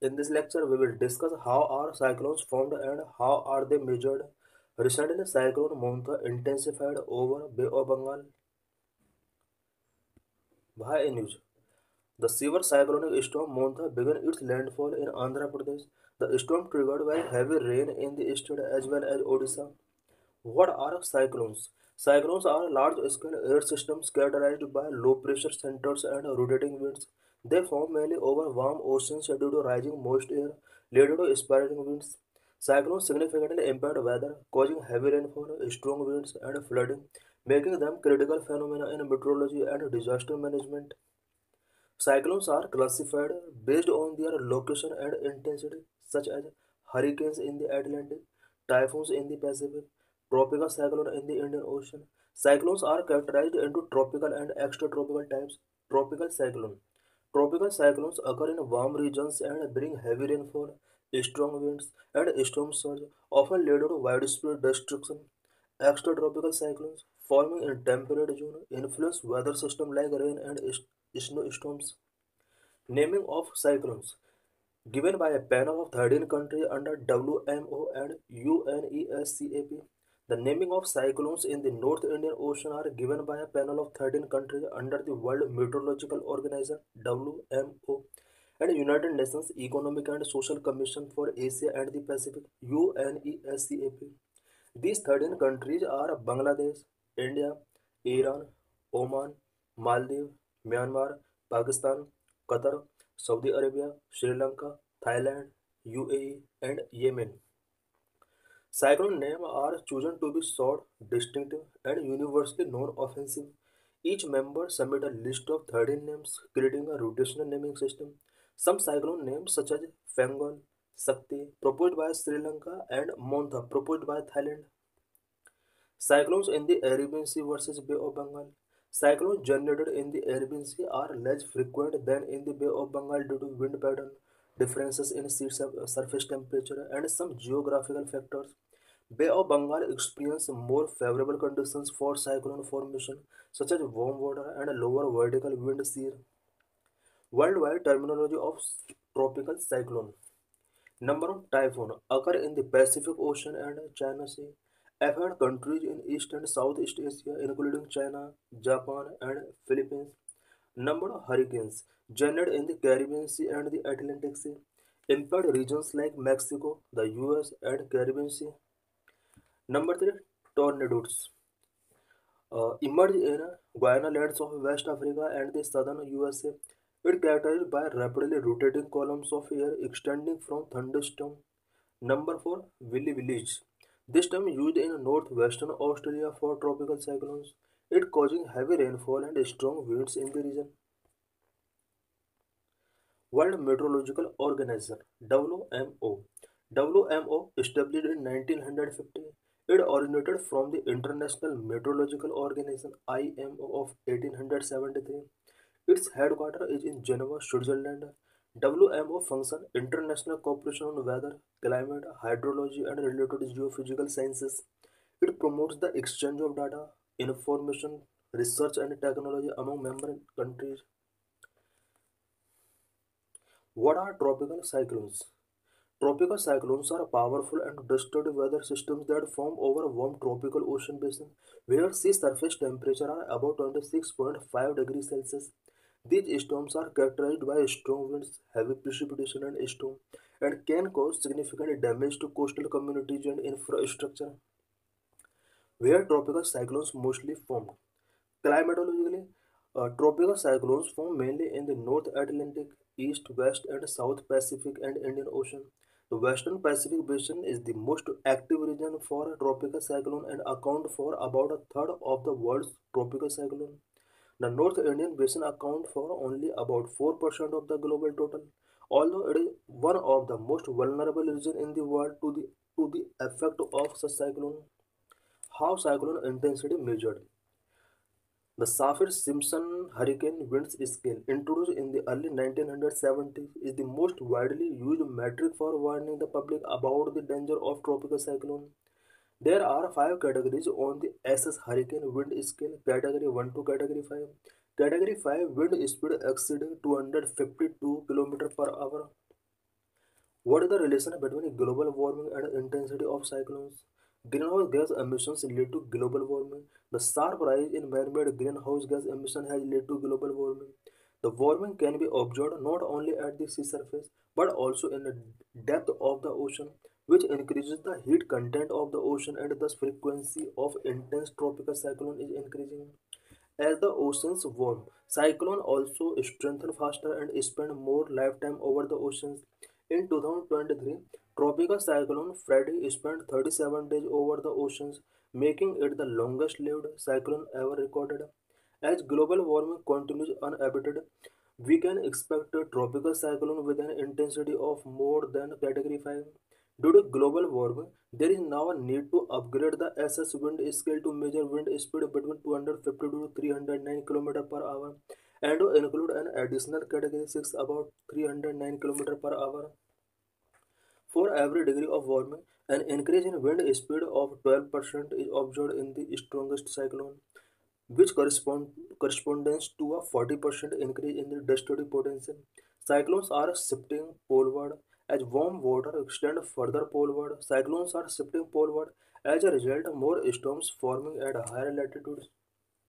In this lecture, we will discuss how are cyclones formed and how are they measured. Recently, cyclone Montha intensified over Bay of Bengal via news. The severe cyclonic storm Montha began its landfall in Andhra Pradesh. The storm triggered by heavy rain in the state as well as Odisha. What are cyclones? Cyclones are large-scale air systems characterized by low-pressure centers and rotating winds. They form mainly over warm oceans due to rising moist air, leading to spiraling winds. Cyclones significantly impact weather, causing heavy rainfall, strong winds, and flooding, making them critical phenomena in meteorology and disaster management. Cyclones are classified based on their location and intensity, such as hurricanes in the Atlantic, typhoons in the Pacific, tropical cyclone in the Indian Ocean. Cyclones are characterized into tropical and extratropical types. Tropical cyclone. Tropical cyclones occur in warm regions and bring heavy rainfall, strong winds, and storm surge, often leading to widespread destruction. Extratropical cyclones forming in temperate zone influence weather systems like rain and snowstorms. Naming of cyclones given by a panel of 13 countries under WMO and UNESCAP. The naming of cyclones in the North Indian Ocean are given by a panel of 13 countries under the World Meteorological Organization WMO and United Nations Economic and Social Commission for Asia and the Pacific UNESCAP. These 13 countries are Bangladesh, India, Iran, Oman, Maldives, Myanmar, Pakistan, Qatar, Saudi Arabia, Sri Lanka, Thailand, UAE, and Yemen. Cyclone names are chosen to be short, distinctive, and universally non-offensive. Each member submit a list of 13 names, creating a rotational naming system. Some cyclone names, such as Fengal, Sakti, proposed by Sri Lanka, and Montha, proposed by Thailand. Cyclones in the Arabian Sea versus Bay of Bengal. Cyclones generated in the Arabian Sea are less frequent than in the Bay of Bengal due to wind pattern, differences in surface temperature, and some geographical factors. Bay of Bengal experience more favorable conditions for cyclone formation, such as warm water and lower vertical wind shear. Worldwide terminology of tropical cyclone. Number of typhoons occur in the Pacific Ocean and China Sea, affect countries in East and Southeast Asia, including China, Japan, and Philippines. Number of hurricanes generated in the Caribbean Sea and the Atlantic Sea, impact regions like Mexico, the US, and Caribbean Sea. Number three, tornadoes emerge in Guiana lands of West Africa and the southern USA. It characterized by rapidly rotating columns of air extending from thunderstorm. Number 4. Willy Village. This term used in northwestern Australia for tropical cyclones. It causing heavy rainfall and strong winds in the region. World Meteorological Organization WMO. WMO established in 1950. It originated from the International Meteorological Organization IMO of 1873. Its headquarters is in Geneva, Switzerland. WMO function International Cooperation on Weather, Climate, Hydrology and related geophysical sciences. It promotes the exchange of data, information, research and technology among member countries. What are tropical cyclones? Tropical cyclones are powerful and destructive weather systems that form over warm tropical ocean basin where sea surface temperature are about 26.5 degrees Celsius. These storms are characterized by strong winds, heavy precipitation and storm, and can cause significant damage to coastal communities and infrastructure. Where tropical cyclones mostly form. Climatologically, tropical cyclones form mainly in the North Atlantic, East, West, and South Pacific and Indian Ocean. The Western Pacific Basin is the most active region for a tropical cyclone and account for about a third of the world's tropical cyclone. The North Indian Basin accounts for only about 4% of the global total, although it is one of the most vulnerable regions in the world to the effect of such cyclone. How cyclone intensity measured? The Saffir-Simpson hurricane winds scale, introduced in the early 1970s, is the most widely used metric for warning the public about the danger of tropical cyclone. There are five categories on the SS hurricane wind scale, category 1 to category 5. Category 5 wind speed exceeding 252 km per hour. What is the relation between global warming and the intensity of cyclones? Greenhouse gas emissions lead to global warming. The sharp rise in man-made greenhouse gas emission has led to global warming. The warming can be observed not only at the sea surface but also in the depth of the ocean, which increases the heat content of the ocean and thus frequency of intense tropical cyclone is increasing. As the oceans warm, cyclone also strengthen faster and spend more lifetime over the oceans. In 2023, tropical cyclone Freddy spent 37 days over the oceans, making it the longest lived cyclone ever recorded. As global warming continues unabated, we can expect a tropical cyclone with an intensity of more than Category 5. Due to global warming, there is now a need to upgrade the SS wind scale to measure wind speed between 250 to 309 km per hour and to include an additional Category 6 about 309 km per hour. For every degree of warming, an increase in wind speed of 12% is observed in the strongest cyclone, which corresponds to a 40% increase in the dusty potential. Cyclones are shifting poleward as warm water extends further poleward. Cyclones are shifting poleward as a result, more storms forming at higher latitudes.